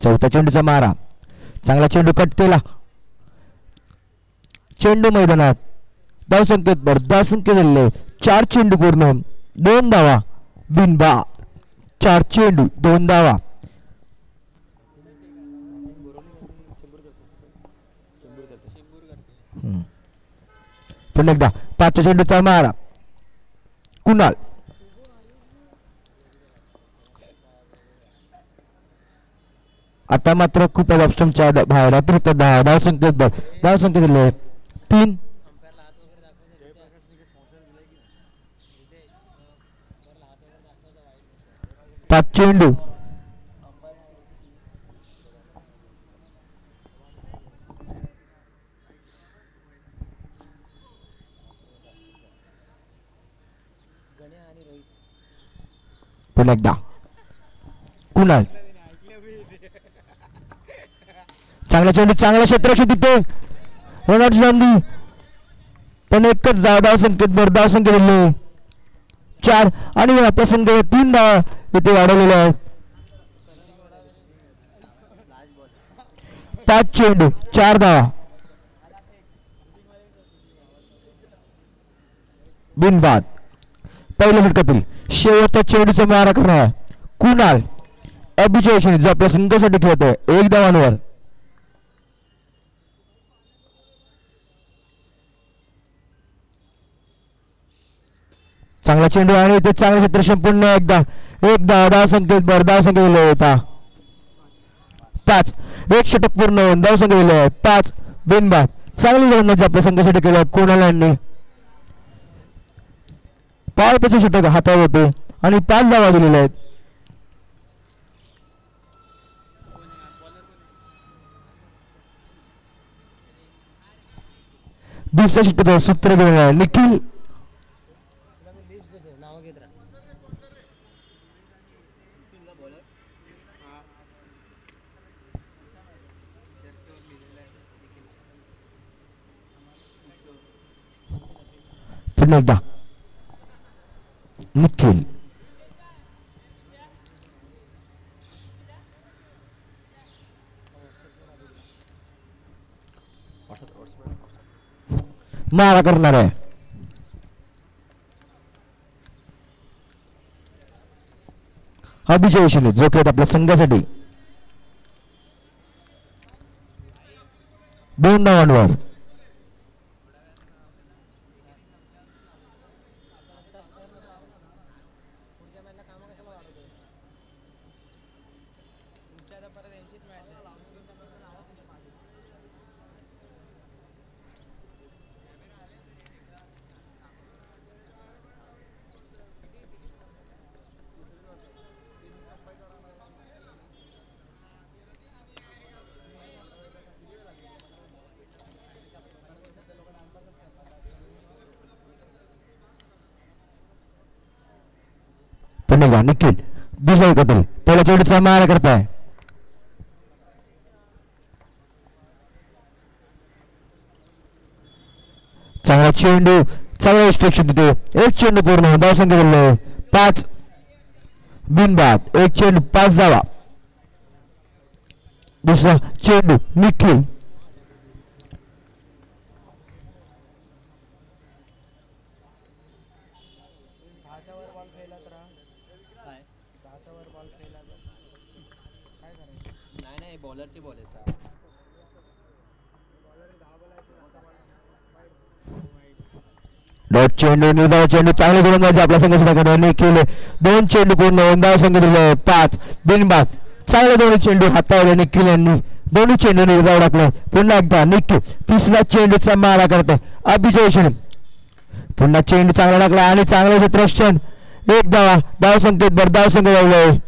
चौथ्या चेंडूचा मारा, चांगला चेंडू कट केला. चेंडू मैदानात, धावसंख्येत भर, धावसंख्या झाले 4 चेंडू पूर्ण 2 धावा, बिनबाद. 4 चेंडू 2 धावा. पुन्हा एकदा 5 चेंडूचा मारा, कुणाल. आता मात्र खूप ऑप्शनच्या बाहेर अतिरिक्त 10 धावसंख्येत भर, धावसंख्या दिले 3. 5 चेंडू पुन्हा एकदा कुणाल. चांगला चेंडू, चांगला क्षेत्ररक्षण तिथे होणार संधी, पण एकच धावसंख्येत भर, धावसंख्या दिले 4 आणि आपल्या संघ 3 धावा इथे वाढवलेल्या आहेत. 5 चेंडू 4 धावा, बिनबाद. पहिल्या षटकातील शेवटच्या चेंडूचा मारा करणार कुणाल अभिजय जो आपल्या संघासाठी खेळतोय 1 धावांवर. चांगला चेंडू आणि ते चांगले क्षेत्ररक्षण, पुन्हा एकदा 1 धावा, धावसंख्येत भर, धावसंख्या दिले होता 5. 1 षटक पूर्ण होऊन धावसंख्या दिले 5, बिनबाद. चांगली गोलंदाजी आपल्या संघासाठी केलं कुणाल यांनी. पावरचे षटक हातावर होते आणि 5 धावा दिलेल्या आहेत. दुसऱ्या षटकात सूत्र घेऊन निखिल. पुन्हा एकदा निखिल. मारा करणार आहे अभिजय जो खेळत आपल्या संघासाठी 2 धावांवर. निखिल दुसऱ्या विकेटवर पहिल्या चेंडूचा मारा करताय. चांगला चेंडू, चांगला रिस्ट्रिक्शन तिथे 1 चेंडू पूर्ण, धावसंख्या दिले 5, बिनबाद. 1 चेंडू 5 धावा. दुसरा चेंडू निखिल. चेंडू निर्धाव चेंडू चांगले गोलंदाजी आपल्या संघासाठी निखिल. 2 चेंडू पूर्ण, धावसंख्या दिले 5, बिनबाद. चांगले 2 चेंडू हाताळले निखिल यांनी, 2 चेंडू निर्धाव टाकले. पुन्हा एकदा निखिल तिसरा चेंडूचा मारा करते अभिजय. पुन्हा चेंडू चांगला टाकला आणि चांगले क्षेत्ररक्षण, 1 धावा, धावसंख्येत भर, धावसंख्या लावले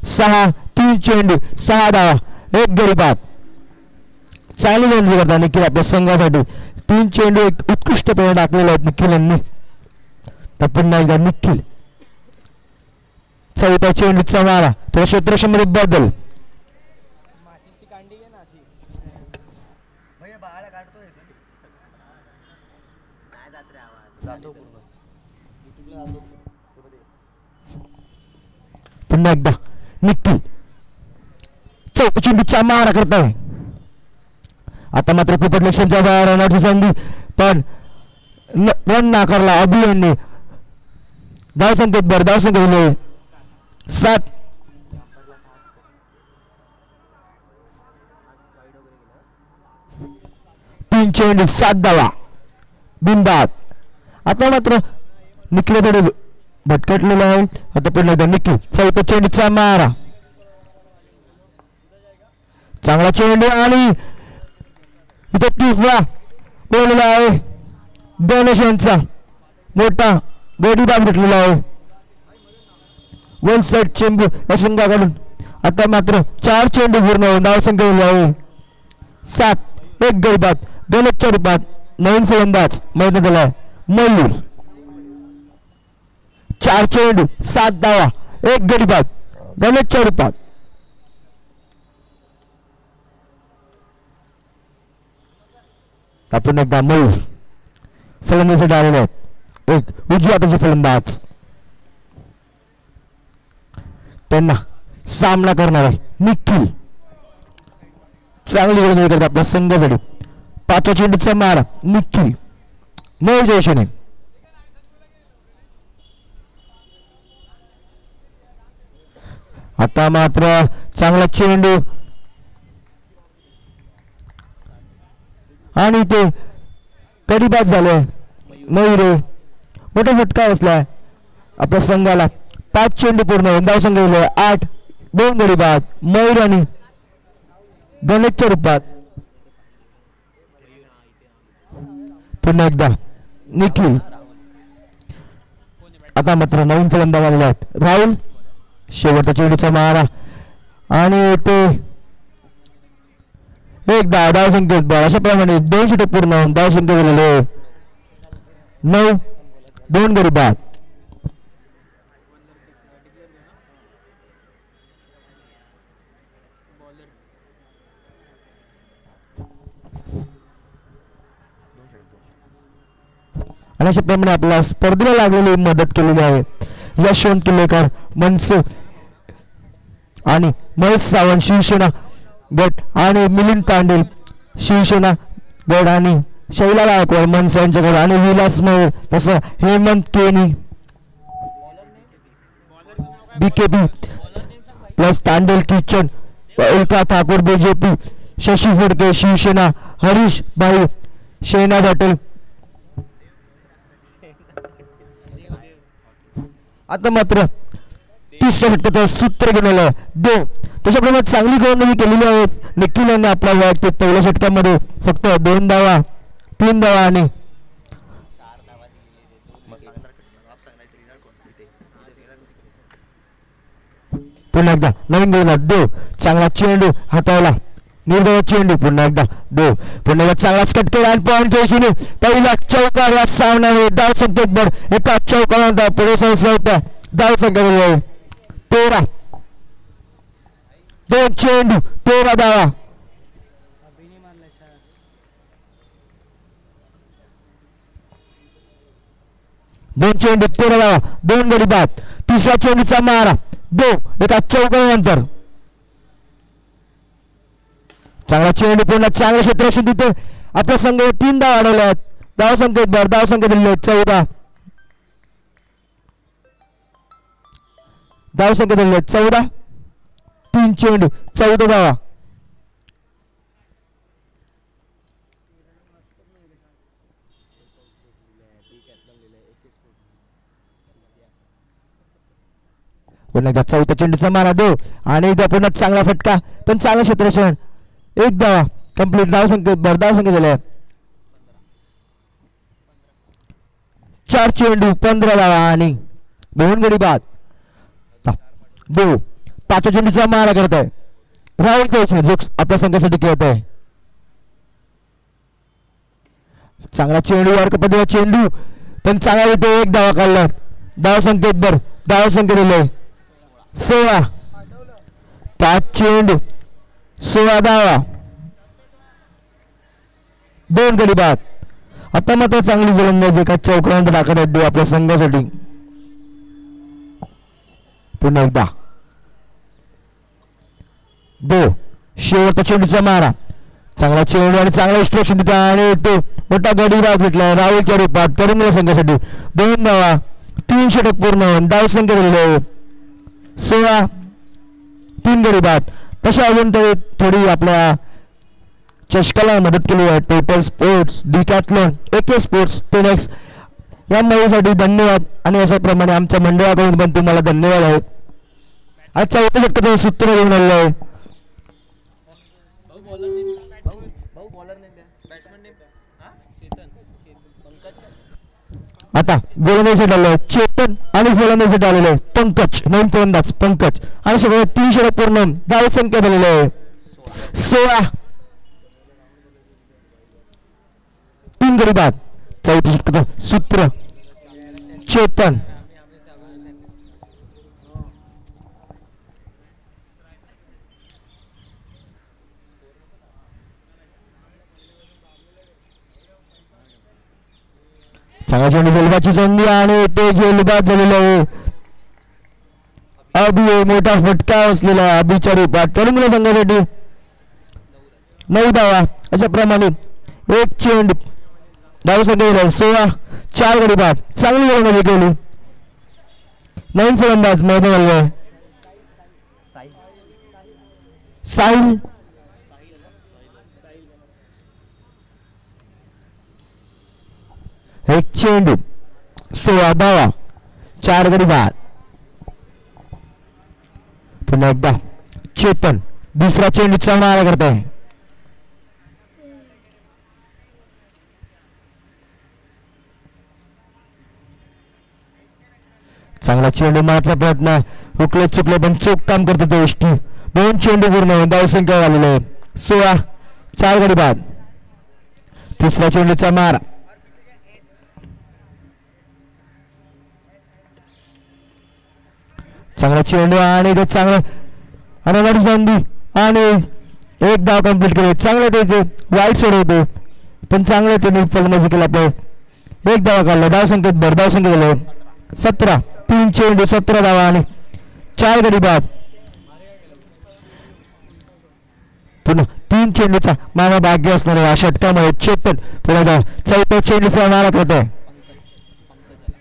6. 3 चेंडू 6 धावा, 1 गडी बाद. चांगली गोलंदाजी करता निखिल आपल्या संघासाठी. 3 चेंडू उत्कृष्टपणे टाकलेले आहेत निखिल यांनी. तर पुन्हा एकदा निखिल चौथ्या चेंडूचा मारा, तर क्षेत्ररक्षण मध्ये बदल. पुन्हा एकदा निखिल चेंडूचा मारा करताय. आता मात्र खूपच लक्षांच्या बाहेर राहण्याची संधी, पण रन नाकारला अभि यांनी. धावसंकेत बर धावसंकेत 7. 3 चेंडू 7 धावा बिनबाद. आता मात्र निखिल थोडे भटकटलेला आहे. आता पुन्हा एकदा निखिल चौथा चेंडूचा मारा. चांगला चेंडू आणि इथे तिसरा बोलला आहे. गणेश यांचा मोठा गोडी दाब घेतलेला आहे वन साइड चेंडू या संघाकडून. आता मात्र 4 चेंडू पूर्ण होऊन धावसंख्या आहे 7. 1 गडी बाद. गणेशच्या रूपात नवीन फलंदाज मैदानात आलाय मयूर. 4 चेंडू 7 धावा 1 गडी बाद गणेशच्या रूपात. आपण एकदा मयूर फलंदाजी आलेले आहेत. एक उजव्या हाताचे फलंदाज त्यांना सामना करणार आहे निखिल. चांगली गोलंदाजी करतात आपल्या संघासाठी. 5व्या चेंडूचा मारा निखिल नऊ जयशने. आता मात्र चांगला चेंडू आणि ते कडी-बाद झाले. मयूर मोठा फटका बसलाय आपल्या संघाला. 5 चेंडू पूर्ण होऊन धावसंख्या 8. 2 गडी बाद मयूर आणि गणेशच्या रूपात. पुन्हा एकदा निखिल. आता मात्र नवीन फलंदाज आलेले आहेत राहुल. शेवटचा चेंडूचा मारा आणि ते एक धावसंख्येत बळ. अशा प्रमाणे 2 षटक पूर्ण होऊन धावसंख्या झालेले 9. 2 गडी बाद. आणि अशा प्रमाणे आपल्या स्पर्धेला लागलेली मदत केलेली आहे यशवंत किल्लेकर मनसुख आणि महेश सावंत शिवसेना गट आणि मिलिंद पांडेल शिवसेना गट आणि शैला गायकवाड मनसे यांच्याकडे आणि विलास मयूर तसं हेमंत केनी बीकेपी प्लस तांडेल किचन उल्का ठाकूर बीजेपी शशी फडके शिवसेना हरीश भाई शहनाज हॉटेल. आता मात्र 30 षटकाचं सूत्र घेऊन 2. तशाप्रमाणे चांगली गोलंदाजी केलेली आहे निखिल यांनी आपल्या वैयक्तिक पहिल्या षटकामध्ये फक्त 2 धावा 3 धावा आणि पुन्हा एकदा नवीन गोलंदाज देव. चांगला चेंडू हातावला निर्धाव चेंडू. पुन्हा एकदा देव. पुन्हा एकदा चांगलाच कटकेला आणि पॉईंट जयशीने पहिला चौकार या सामन्यामध्ये धावसंख्येत भर. एका चौकानंतर पुढे होत्या धावसंख्या 13. 2 चेंडू 13 धावा. दोन चेंडू 13 धावा 2 गडी बाद. तिसऱ्या चेंडूचा मारा 2 एका चौकानंतर. चांगला चेंडू पुन्हा चांगल्या क्षेत्ररक्षण तिथे आपल्या संघ 3 धावा आढळल्या आहेत. धावसंख्येत भर धावसंख्या दिलेली 14. धावसंख्या दिलेली 14. 3 चेंडू 14 धावा. पुन्हा एकदा 4थ्या चेंडूचा मारा 2 आणि एकदा पुन्हा चांगला फटका पण चांगलं क्षेत्ररक्षण 1 धावा कंप्लीट. धावसंख्येत भर धावसंख्या झाल्या 4 चेंडू 15 धावा आणि 2 गडी बाद. 2 5व्या चेंडूचा मारा करत आहे राहुल देशमुख जो आपल्या संघासाठी खेळत आहे. चांगला चेंडू पद्धतीचा चेंडू पण चांगला इथे 1 धावा काढला. धावसंख्येत भर धावसंख्या दिले 16. 5 चेंडू 16 धावा 2 गडी बाद. आता मात्र चांगली गोलंदाजी एका चौकानंतर टाकत आहेत आपल्या संघासाठी. पुन्हा एकदा 2 शेवटचा चेंडूचा मारा. चांगला चेंडू आणि चांगला इन्स्ट्रक्शन देतो आणि तो मोठा गडी भाग घेतला राहुलच्या रूपात करून संघासाठी 2 धावा 3 षटक पूर्ण. धाव संख्या दिलेली आहे 16. 3 गडी बाद. तशा अजून तरी थोडी आपल्या चषकाला मदत केली आहे paper sports, Decathlon, AK sports, टेनेक्स या मदतीसाठी धन्यवाद. आणि अशाप्रमाणे आमच्या मंडळाकडून पण तुम्हाला धन्यवाद आहे. आजचा षटकाचं सूत्र घेऊन आलेलं आहे. आता गोलंदाजीसाठी आलेलं आहे चेतन आणि फलंदाजीसाठी आलेलं आहे पंकज. नवीन फलंदाज पंकज आणि सगळं 3 षटक पूर्ण. धाव संख्या झालेली आहे 16. 3 गडी बाद. चौथी षटकाचं सूत्र चेतन. चांगला चेंडू झेलबाची संधी आणि ते झेलबाद झालेलं आहे. अभि मोठा फटका असलेला आहे अभिच्या रूपात करून संघासाठी 9 धावा. अशा प्रमाणे एक चेंडू धाव संख्या 16. 4 गडी बाद. चांगली गोलंदाजी केली. नवीन फलंदाज मैदान आलेला आहे साहिल. एक चेंडू 16 धावा 4 गडी बाद. पुन्हा एकदा चेतन दुसरा चेंडूचा मारा करत आहे. चांगला चेंडू मारण्याचा प्रयत्न हुकले चुकले पण चोख काम करतो तो इष्टी. 2 चेंडू पूर्ण. धाव संख्या झालेली आहे 16. 4 गडी बाद. तिसरा चेंडूचा मारा. चांगला चेंडू आणि ते चांगलं आणि संधी आणि एक धाव कंप्लीट केली. चांगलं ते वाईट सोडवतो पण चांगलं त्यांनी फलंदाजी केला. आपलं एक धावा काढला. धाव संख्येत भर. धाव संख्या झालं 17. 3 चेंडू 17 धावा आणि 4 गडी बाद. पुन्हा 3 चेंडूचा मारा भाग्य असणाऱ्या या षटकामुळे चेतन पुन्हा 4थ्या चेंडूचा मारा करत आहे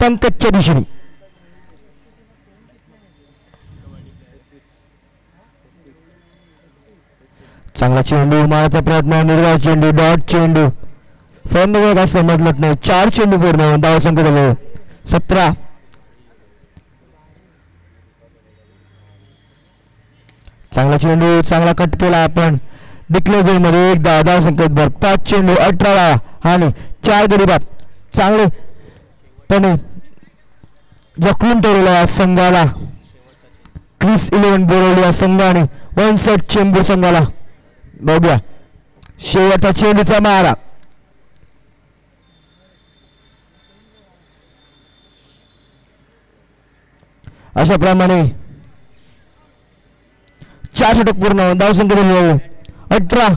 पंकजच्या दिशेने. चांगला चेंडू मारण्याचा प्रयत्न. निर्धाव चेंडू डॉट चेंडू फलंदाज काय समजलंच नाही. 4 चेंडू पूर्ण. धाव संख्या झाले 17. चांगला चेंडू चांगला कट केला आपण डिक्लेअर मध्ये. एक धाव संख्येत भर. 5 चेंडू 18 धावा आणि 4 गडी बाद. चांगले पण जखलून ठेवलेला या संघाला क्रिस 11 बोरवली या संघाने 1 सेट चेंबूर संघाला. बघूया शेवटचा चेंडूचा मारा. अशा प्रमाणे 4 षटक पूर्ण. धाव संख्या दिलेली आहे 18.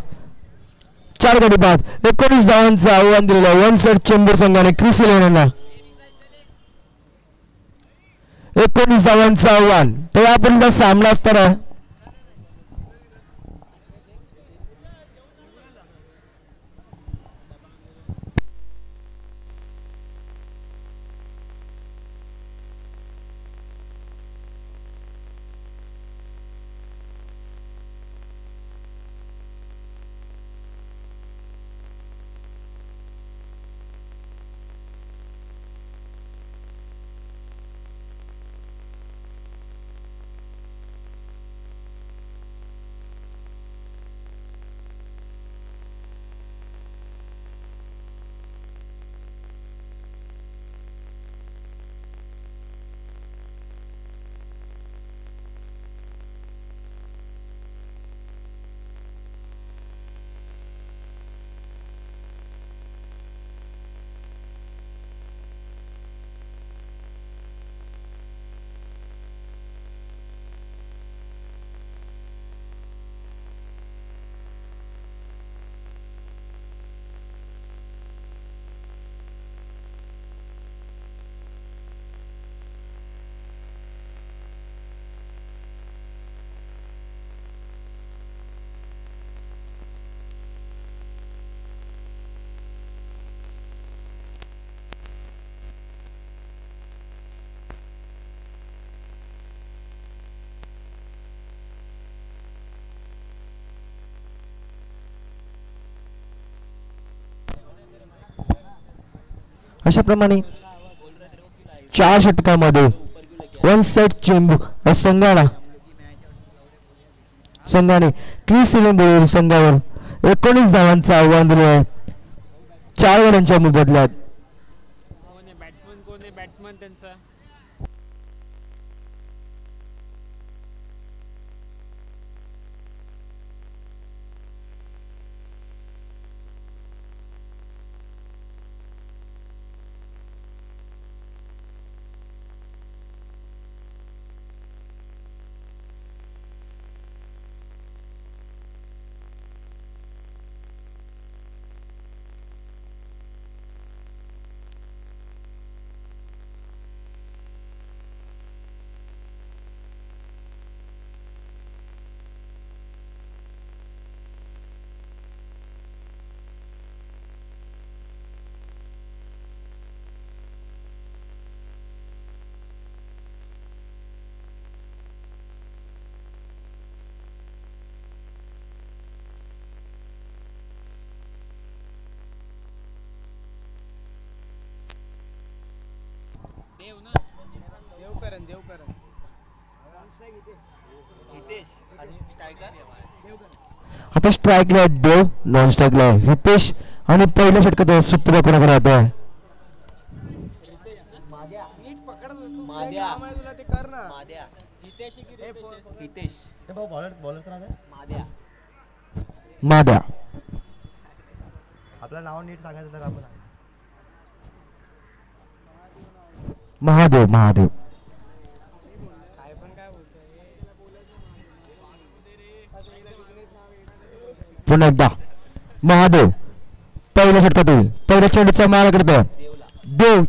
4 गडी बाद. 19 धावांचं आव्हान दिलेलं आहे 1 सेट चेंबूर संघाने क्रिस 11 19 धावांचं आव्हान. तर यापर्यंत सामना असताना अशाप्रमाणे 4 षटकामध्ये 1 सेट चेंडू संघाने क्रिस इलेंबोळी संघावर 19 धावांचं आव्हान दिले आहे 4 गड्यांच्या मोबदल्यात. बॅट्समन त्यांचा आता स्ट्राईकला देव नॉन स्ट्राईकला हितेश आणि पहिल्या षटकात सूत्र कोणाकडे होत आहे. माद्या आपलं नाव नीट सांगायचं तर आपण महादेव महादेव पुन्हा एकदा महादेव पहिल्या षटकातील पहिल्या चेंडूचा मारा करतो देव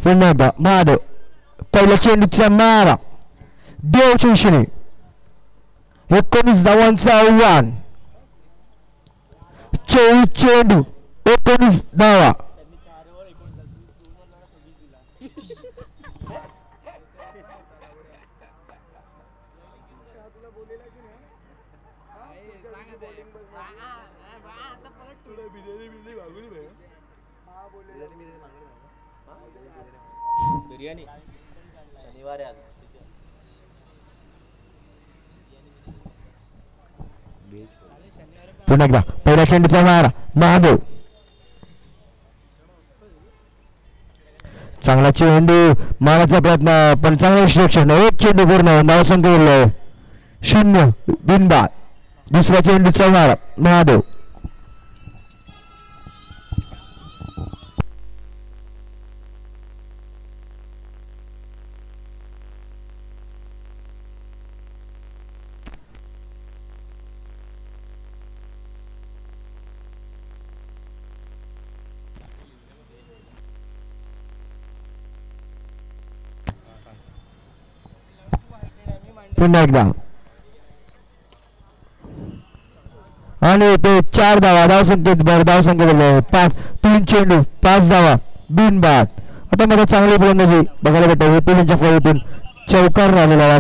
पुन्हा एकदा महादेव पहिल्या चेंडूचा मारा देव चिंचणे 19 धावांचं आव्हान 24 चेंडू 19 धावा. बिर्याणी शनिवार आहे पुन्हा एकदा पहिल्या चेंडूचा मारा महादेव चांगला चेंडू मारण्याचा प्रयत्न पण चांगलं विश्लेषण 1 चेंडू पूर्ण धावसंख्या उरलाय 0 बिनबाद. दुसऱ्या चेंडूचा मारा महादेव पुन्हा एकदा आणि ते 4 धावा धावसंख्येत 5 3 चेंडू 5 धावा बिनबाद. आता मला चांगली फलंदाजी बघायला भेटते विपुलच्या फळीतून चौकार राहिलेला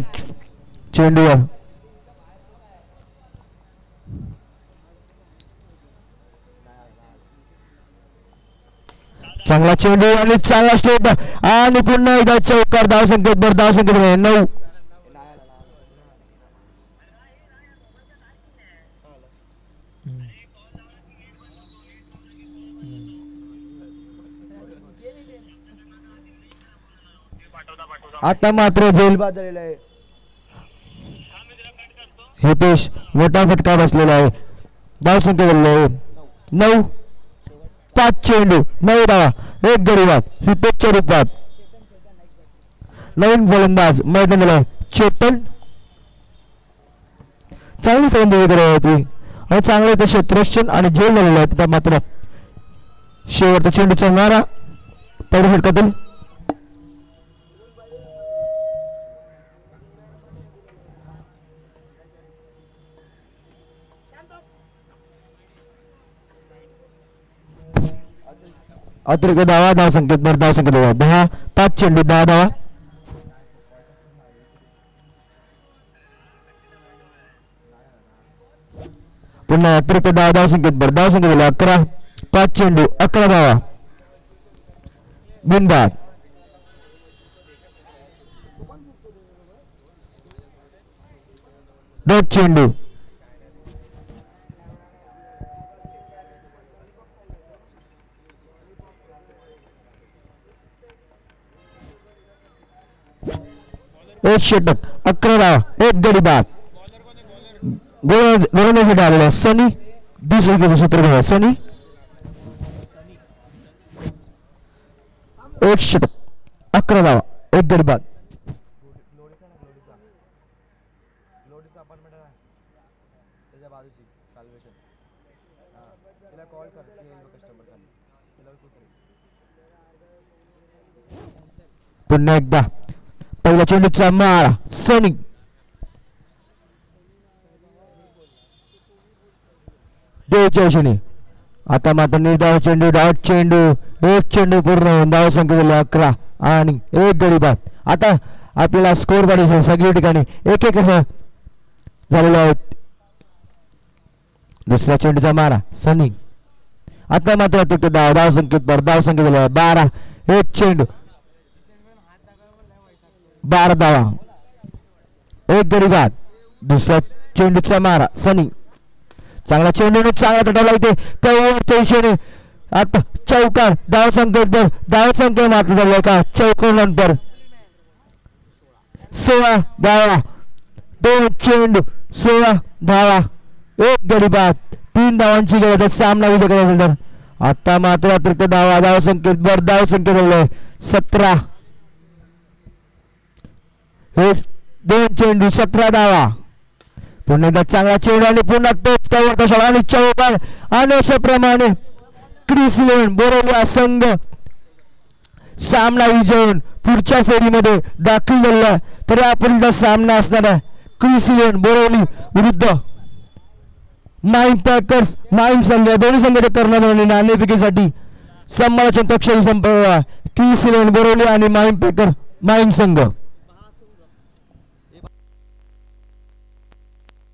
चेंडूवर चांगला चेंडू आणि चांगला स्ट्रेट आणि पुन्हा एकदा चौकार धावसंख्येत 9. आता मात्र जेलबाद झालेला आहे हितेश मोठा फटका बसलेला आहे धावसंख्या झालेली आहे 9. 5 चेंडू 9 धावा 1 गडी बाद हितेशच्या रूपात नवीन फलंदाज मैदानाला चेतन चांगली फलंदाजी करत होती आणि चांगले ते क्षेत्ररक्षण आणि जेल झालेलं आहे तिथं मात्र शेवटचा चेंडूचा मारा पहिल्या षटकातील अतिरिक्त धावा धावसंख्येत 10 5 चेंडू 10 धावा पुन्हा अतिरिक्त धाव संख्येत झाले 11. 5 चेंडू 11 धावा बिनबाद. डॉट चेंडू एक षटक 11 धावा 1 गडी बाद. गोलंदाजीसाठी आलेला सनी 20 विकेटचं सूत्र घेऊया. सनी 1 षटक 11 धावा 1 गडी बाद. लोडीचा अपार्टमेंट आहे त्याच्या बाजूची साल्वेशन. तिला कॉल कर ती येईल कस्टमर खाली तिला कुठे. पुन्हा एकदा पहिल्या चेंडूचा मारा सनी. देवचौशनी आता मात्र निर्धाव चेंडू डॉट चेंडू 1 चेंडू पूर्ण होऊन धाव संख्या झाली 11 आणि 1 गडी बाद. आता आपल्याला स्कोर पाहिजे सगळ्या ठिकाणी 1-1 असं झालेले आहेत. दुसऱ्या चेंडूचा मारा सनी. आता मात्र तो धाव संख्येत झाले 12. 1 चेंडू 12 धावा 1 गडी बाद. दुसऱ्या चेंडूचा मारा सनी. चांगला चेंडूने चांगला तटावला इथे त्या दिशेने. आता चौकार धाव संख्या मात्र झाले का चौकानंतर 16 धावा 2 चेंडू 16 धावा 1 गडी बाद. 3 धावांची गरज सामना विजय करायचा असेल तर. आता मात्र अतिरिक्त धाव संख्येत झाले 17. 2 चेंडू 17 धावा. पुन्हा एकदा चांगला चेंडू आणि पुन्हा तोच कव्हर आणि चौकार आणि अशाप्रमाणे क्रिस इलेव्हन बोरोली संघ सामना विजयून पुढच्या फेरीमध्ये दाखल झाला. तर यापुढील सामना असणार आहे क्रिस इलेव्हन बोरोली विरुद्ध माईम पॅकर्स माईम संघ. दोन्ही संघाचे कर्णधार नाणेफेकीसाठी समालोचन कक्षाशी संपर्क क्रिस इलेव्हन बोरोली आणि माईम पॅकर माईम संघ.